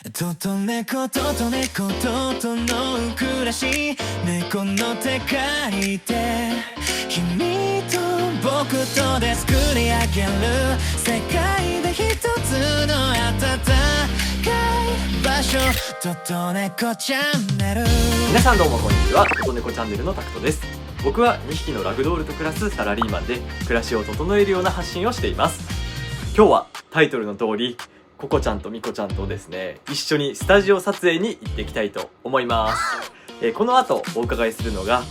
とと猫とと猫ととの暮らし、猫の手借りて君と僕とで作り上げる世界で一つの温かい場所、とと猫チャンネル。皆さんどうもこんにちは。とと猫チャンネルのタクトです。僕は2匹のラグドールと暮らすサラリーマンで、暮らしを整えるような発信をしています。今日はタイトルの通り、ココちゃんとミコちゃんとですね、一緒にスタジオ撮影に行っていきたいと思います。この後お伺いするのが、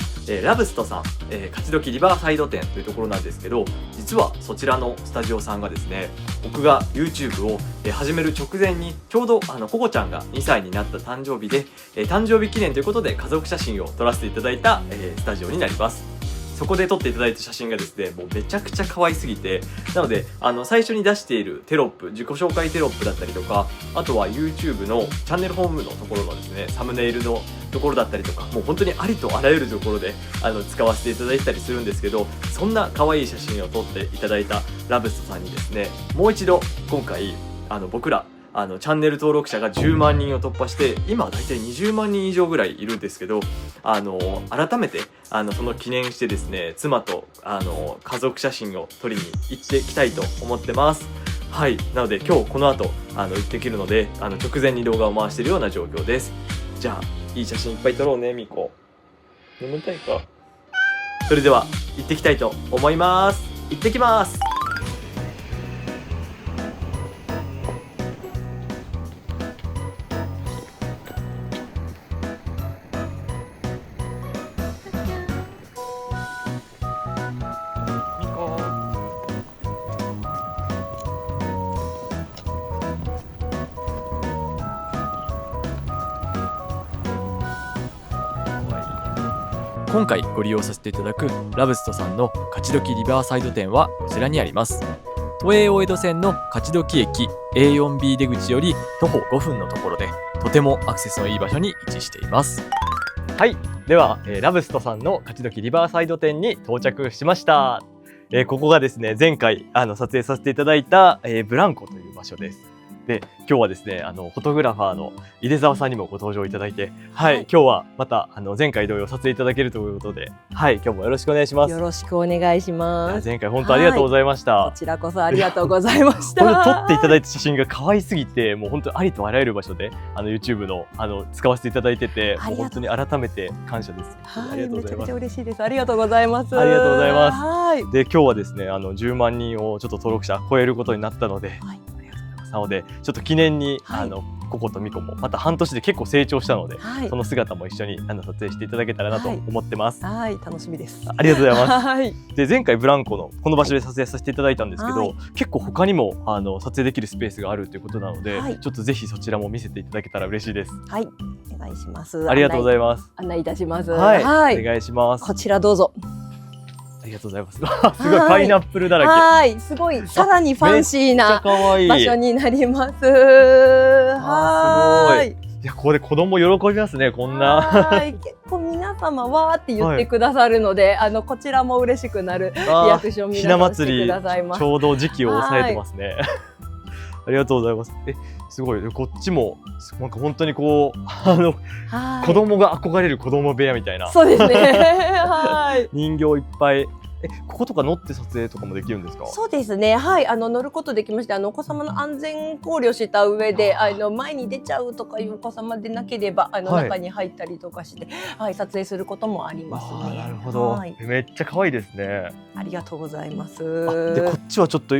ラブストさん、勝どきリバーサイド店というところなんですけど、実はそちらのスタジオさんがですね、僕が YouTube を始める直前にちょうどココちゃんが2歳になった誕生日で、誕生日記念ということで家族写真を撮らせていただいた、スタジオになります。そこで撮っていただいた写真がですね、もうめちゃくちゃ可愛すぎて、なので最初に出しているテロップ、自己紹介テロップだったりとか、あとは YouTube のチャンネルホームのところのですね、サムネイルのところだったりとか、もう本当にありとあらゆるところで使わせていただいたりするんですけど、そんな可愛い写真を撮っていただいたラブストさんにですね、もう一度今回僕らチャンネル登録者が10万人を突破して、今だいたい20万人以上ぐらいいるんですけど、改めてその記念してですね、妻と家族写真を撮りに行ってきたいと思ってます。はい、なので今日この後行ってきるので、直前に動画を回しているような状況です。じゃあいい写真いっぱい撮ろうね、ミコ。眠たいか。それでは行ってきたいと思います。行ってきます。今回ご利用させていただくラブストさんの勝どきリバーサイド店はこちらにあります。都営大江戸線の勝どき駅 A4B 出口より徒歩5分のところで、とてもアクセスのいい場所に位置しています。はい、では、ラブストさんの勝どきリバーサイド店に到着しました。ここがですね、前回撮影させていただいた、ブランコという場所です。で、今日はですね、フォトグラファーの井出沢さんにもご登場いただいて、はい、今日はまた前回同様撮影いただけるということで、はい、今日もよろしくお願いします。よろしくお願いします。前回本当ありがとうございました。こちらこそありがとうございました。これ撮っていただいた写真が可愛すぎて、もう本当ありとあらゆる場所でYouTube の使わせていただいてて、もう本当に改めて感謝です。ありがとうございます。めちゃめちゃ嬉しいです。ありがとうございます。ありがとうございます。はい。で、今日はですね、10万人をちょっと登録者超えることになったので、はい、なのでちょっと記念に、はい、ココとミコもまた半年で結構成長したので、はい、その姿も一緒に撮影していただけたらなと思ってます。はい、楽しみです。ありがとうございます。はい、で、前回ブランコのこの場所で撮影させていただいたんですけど、はい、結構他にも撮影できるスペースがあるということなので、はい、ちょっとぜひそちらも見せていただけたら嬉しいです。はい、お願いします。ありがとうございます。案内いたします。はい、はい、お願いします。こちらどうぞ。ありがとうございます。すごいパイナップルだらけ。はい、すごいさらにファンシーな場所になります。はい。いや、これ子供喜びますね、こんな。はい、結構皆様わーって言ってくださるので、はい、こちらも嬉しくなるリアクション皆さんしてくださいます。ちょうど時期を抑えてますね。ありがとうございます。すごい、こっちもなんか本当にこう子供が憧れる子供部屋みたいな。そうですね。はい。人形いっぱい。こことか乗って撮影とかもできるんですか？そうですね。はい、乗ることできまして、お子様の安全考慮した上で、前に出ちゃうとかいうお子様でなければ、はい、中に入ったりとかして、はい、撮影することもありますね。なるほど。はい、めっちゃ可愛いですね。ありがとうございます。で、こっちはちょっと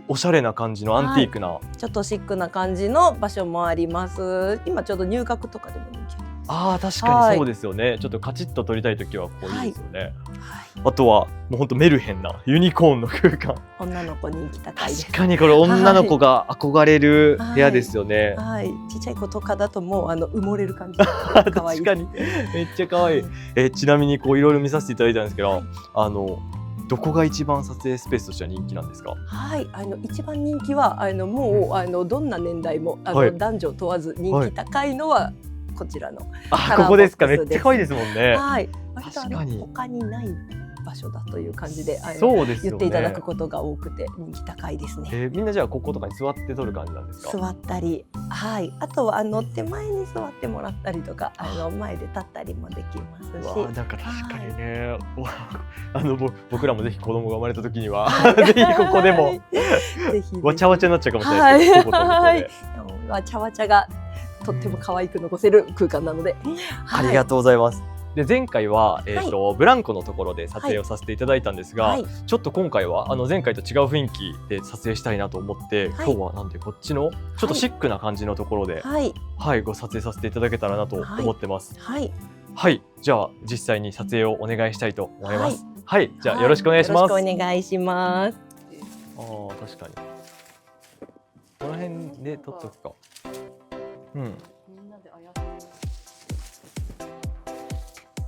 おしゃれな感じのアンティークな、はい、ちょっとシックな感じの場所もあります。今ちょうど入学とかでも人気です。ああ、確かにそうですよね。はい、ちょっとカチッと撮りたいときはこういいですよね。はいはい、あとはもう本当メルヘンなユニコーンの空間。女の子人気高いです。確かにこれ女の子が憧れる部屋ですよね。はい、はい、ちっちゃい子とかだともう埋もれる感じ。確かにめっちゃ可愛い。ちなみにこういろいろ見させていただいたんですけど、どこが一番撮影スペースとしては人気なんですか？はい、一番人気はもうどんな年代もはい、男女問わず人気高いのはこちらのここですか？めっちゃ可愛いですもんね。はい、確かに他にない場所だという感じでそうですよね。言っていただくことが多くて人気高いですね。みんなじゃあこことかに座って撮る感じなんですか？座ったり、はい、あとは乗って前に座ってもらったりとか前で立ったりもできますし。なんか確かにね、僕らもぜひ子供が生まれた時には、はいぜひここでもぜひわちゃわちゃになっちゃうかもしれないですけど、はい、こわちゃわちゃがとっても可愛く残せる空間なので、ありがとうございます。で前回は、はブランコのところで撮影をさせていただいたんですが、はいちょっと今回は前回と違う雰囲気で撮影したいなと思って、はい今日はなんでこっちのちょっとシックな感じのところで、はいはいご撮影させていただけたらなと思ってます。はいはい、じゃあ実際に撮影をお願いしたいと思います。はい、じゃあよろしくお願いします。よろしくお願いします。確かに。この辺で撮っとくか。うん。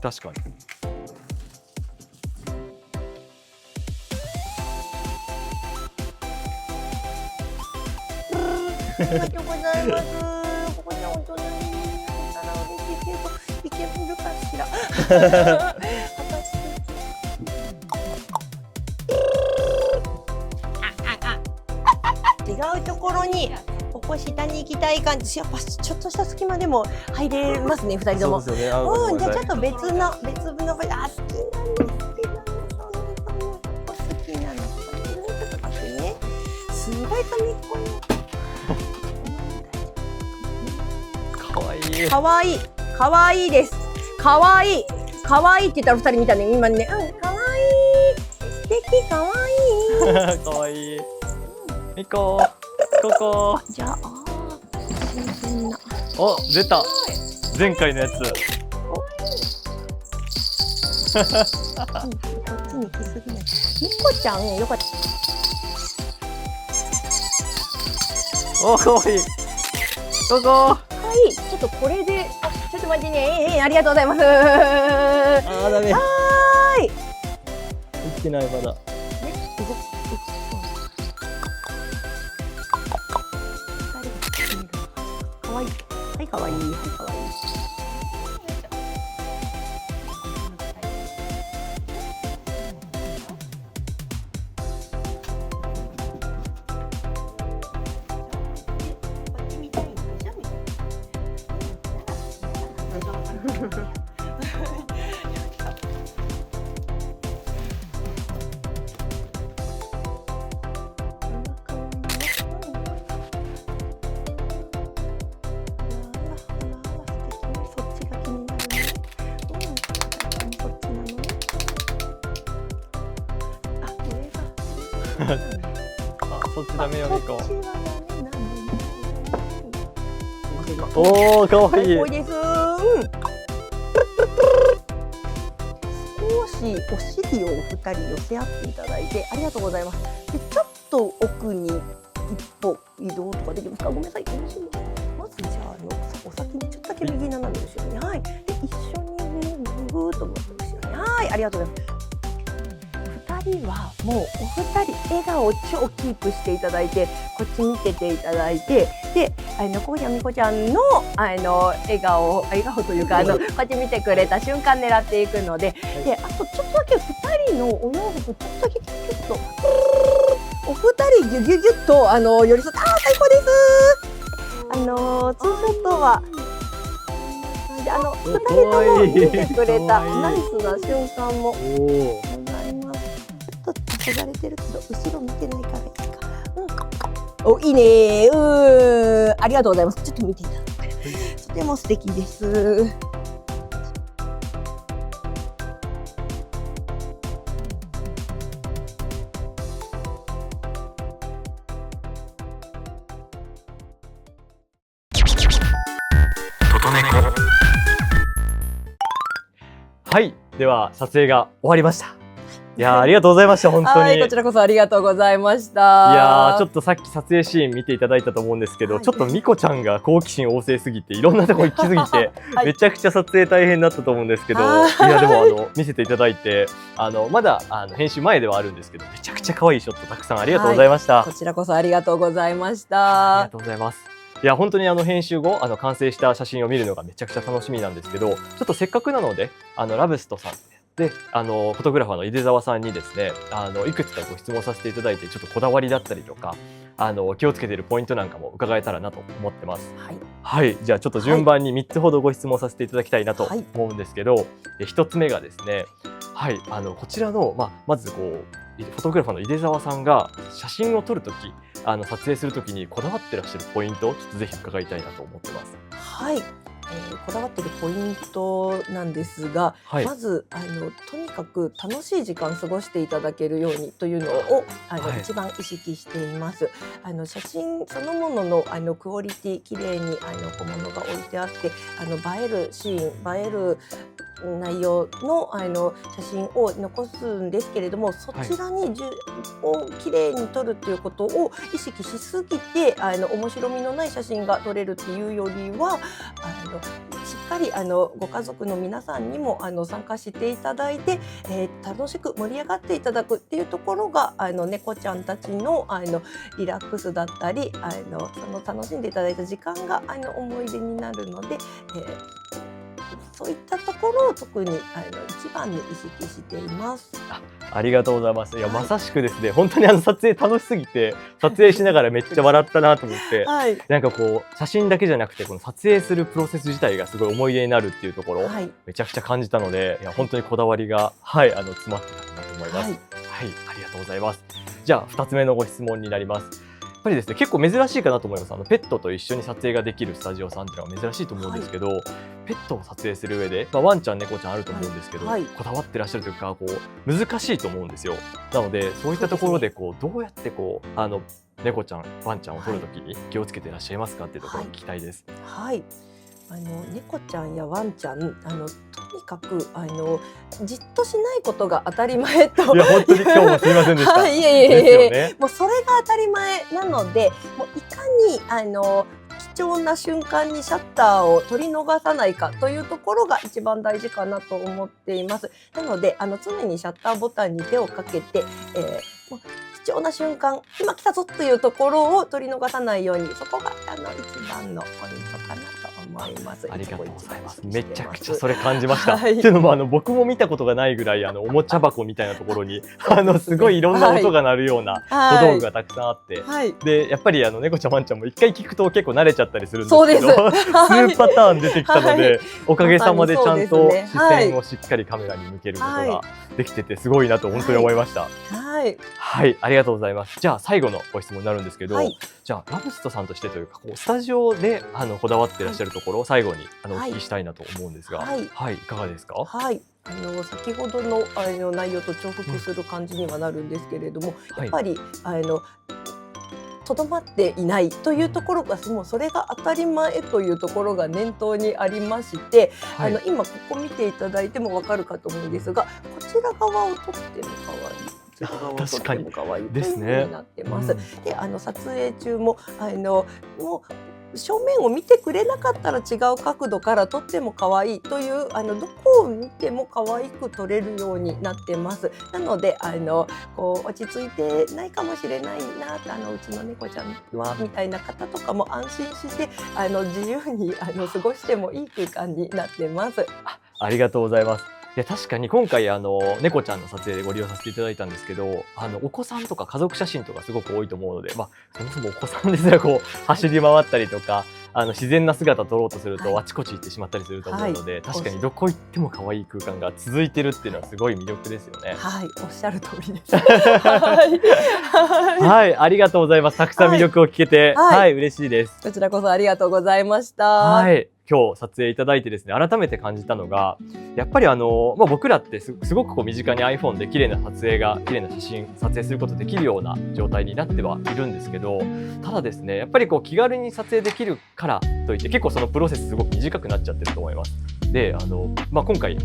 確かに。ありがとうございます。ここで本当にいたら嬉しいけど、いけるかしら。違うところにここ下に行きたい感じ。やっぱちょっとした隙間でも入れますね、二人とも。そうですよね。じゃあちょっと別の好きなんです。好きなの。好きなの。ちょっと待ってね。すごい紙っこの。可愛い。可愛い。可愛いです。可愛い。可愛いって言ったら二人見たね。今ね。可愛い。素敵。可愛い。可愛い。みこ。ここ。じゃあ、新鮮な。お、出た。前回のやつ。こっちに来すぎない。みこちゃん、よかった。お、可愛い。ここ。はい、ちょっとこれで、ちょっと待ってね、ありがとうございます。ダメ。はーい。行ってないまだ。可愛い。はい、可愛い。はい、可愛い。そっちダメよ、みこ。おおお、可愛い。こいです。少しお尻をお二人寄せ合っていただいてありがとうございます。でちょっと奥に一歩移動とかできますか。ごめんなさい。まずじゃあお先にちょっとだけ右斜め後ろに、はい。で一緒にぐーっと持って後ろに、はい。ありがとうございます。2人はもうお二人笑顔を超キープしていただいて、こっち見てていただいて、でここちゃんみこちゃんの笑顔というかこっち見てくれた瞬間狙っていくので、であとちょっとだけ2人のお洋服ちょっとだけギュッとお二人ギュギュギュッと寄り添って、最高です。ツーショットはで2人とも見てくれたナイスな瞬間もございます。ちょっと憧れてるけど後ろ見てないからいいか。お、いいねありがとうございます。ちょっと見ていただいてとても素敵です。はい、では撮影が終わりました。いやー、ありがとうございました。本当に。はい、こちらこそありがとうございました。いやー、ちょっとさっき撮影シーン見ていただいたと思うんですけど、ちょっとみこちゃんが好奇心旺盛すぎていろんなとこ行きすぎて、めちゃくちゃ撮影大変だったと思うんですけど、いやでも見せていただいてまだ編集前ではあるんですけど、めちゃくちゃ可愛いショットたくさんありがとうございました。こちらこそありがとうございました。ありがとうございます。いや本当に編集後完成した写真を見るのがめちゃくちゃ楽しみなんですけど、ちょっとせっかくなのでラブストさんでフォトグラファーの井出澤さんにですねいくつかご質問させていただいて、ちょっとこだわりだったりとか気をつけているポイントなんかも伺えたらなと思ってます。はい、はい、じゃあちょっと順番に3つほどご質問させていただきたいなと思うんですけど、1つ目がですね、はい、こちらの、まずこうフォトグラファーの井出澤さんが写真を撮るとき撮影するときにこだわってらっしゃるポイントをちょっとぜひ伺いたいなと思ってます。はい、こだわってるポイントなんですが、はい、まずとにかく楽しい時間過ごしていただけるようにというのを一番意識しています。写真そのもののクオリティ綺麗に小物が置いてあって映えるシーン映える内容の写真を残すんですけれども、そちらにを綺麗に撮るということを意識しすぎて面白みのない写真が撮れるっていうよりはしっかりご家族の皆さんにも参加していただいて、楽しく盛り上がっていただくっていうところが猫ちゃんたちのリラックスだったりその楽しんでいただいた時間が思い出になるので、そういったところを特に一番に意識しています。ありがとうございます。いや、まさしくですね、本当に撮影楽しすぎて撮影しながらめっちゃ笑ったなと思って、はい、なんかこう写真だけじゃなくてこの撮影するプロセス自体がすごい思い出になるっていうところ、はい、めちゃくちゃ感じたので、いや本当にこだわりが詰まってたかなと思います。はい、ありがとうございます。じゃあ2つ目のご質問になります。やっぱりですね、結構珍しいかなと思います。ペットと一緒に撮影ができるスタジオさんっていうのは珍しいと思うんですけど、ペットを撮影する上で、ワンちゃん猫ちゃんあると思うんですけど、こだわってらっしゃるというか難しいと思うんですよ。なのでそういったところでどうやって猫ちゃんワンちゃんを撮るときに気をつけていらっしゃいますかっていうところを聞きたいです。はい、猫ちゃんやワンちゃんとにかくじっとしないことが当たり前といや本当に今日もすいませんでした。いえ、もうそれが当たり前なので、もういかに貴重な瞬間にシャッターを取り逃さないかというところが一番大事かなと思っています。なので常にシャッターボタンに手をかけて、もう貴重な瞬間、今来たぞというところを取り逃さないように、そこが一番のポイントかなと思います。ありがとうございます。めちゃくちゃそれ感じました。はい、っていうのも僕も見たことがないぐらいおもちゃ箱みたいなところにすごいいろんな音が鳴るような小道具がたくさんあって、でやっぱり猫ちゃんワンちゃんも一回聞くと結構慣れちゃったりするんですけど、数パターン出てきたので、おかげさまでちゃんと視線をしっかりカメラに向けることができててすごいなと本当に思いました。はい、ありがとうございます。じゃあ最後のご質問になるんですけど、じゃあラブストさんとしてというかスタジオでこだわっていらっしゃるところを最後にお聞きしたいなと思うんですが、いかがですか？はい、先ほどの内容と重複する感じにはなるんですけれども、やっぱりとどまっていないというところがもうそれが当たり前というところが念頭にありまして、今ここ見ていただいてもわかるかと思うんですが、こちら側を撮っても可愛い。確かに可愛いですね。になってます。で、撮影中ももう正面を見てくれなかったら違う角度から撮っても可愛いというどこを見ても可愛く撮れるようになってます。なので落ち着いてないかもしれないなうちの猫ちゃんはみたいな方とかも安心して自由に過ごしてもいい空間になってます。ありがとうございます。いや確かに今回猫ちゃんの撮影でご利用させていただいたんですけど、お子さんとか家族写真とかすごく多いと思うので、そもそもお子さんですら走り回ったりとか自然な姿を撮ろうとするとあちこち行ってしまったりすると思うので、確かにどこ行っても可愛い空間が続いてるっていうのはすごい魅力ですよね。はい、おっしゃる通りです。はい、ありがとうございます。たくさん魅力を聞けて、嬉しいです。こちらこそありがとうございました。はい。今日撮影いただいてですね、改めて感じたのがやっぱり僕らってすごく身近に iPhone で綺麗な写真撮影することできるような状態になってはいるんですけど、ただですねやっぱり気軽に撮影できるからといって結構そのプロセスすごく短くなっちゃってると思います。で今回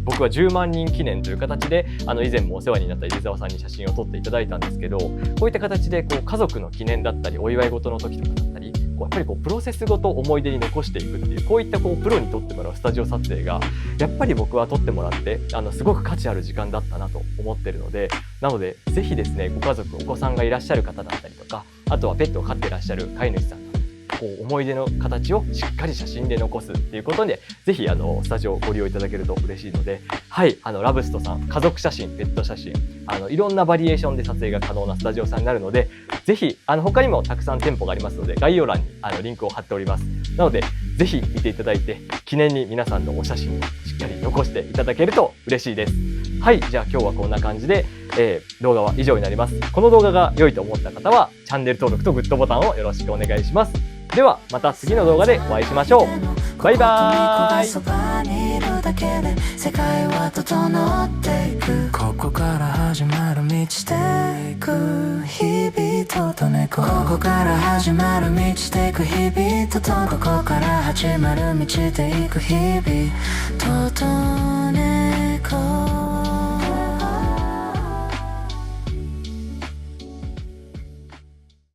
僕は10万人記念という形で以前もお世話になった入澤さんに写真を撮っていただいたんですけど、こういった形で家族の記念だったりお祝い事の時とかだったりやっぱりプロセスごと思い出に残していくっていう、こういったプロに撮ってもらうスタジオ撮影がやっぱり僕は撮ってもらってすごく価値ある時間だったなと思ってるので、なのでぜひですねご家族お子さんがいらっしゃる方だったりとか、あとはペットを飼っていらっしゃる飼い主さんこう思い出の形をしっかり写真で残すっていうことで、ぜひスタジオをご利用いただけると嬉しいので、はい、ラブストさん、家族写真、ペット写真、いろんなバリエーションで撮影が可能なスタジオさんになるので、ぜひ他にもたくさん店舗がありますので、概要欄にリンクを貼っております。なのでぜひ見ていただいて、記念に皆さんのお写真をしっかり残していただけると嬉しいです。はい、じゃあ今日はこんな感じで、動画は以上になります。この動画が良いと思った方はチャンネル登録とグッドボタンをよろしくお願いします。ではまた次の動画でお会いしましょう。バイバーイ。そばにいるだけで世界は整っていく。ここから始まる満ちていく日々と猫。ここから始まる満ちていく日々とここから始まる満ちていく日々と猫。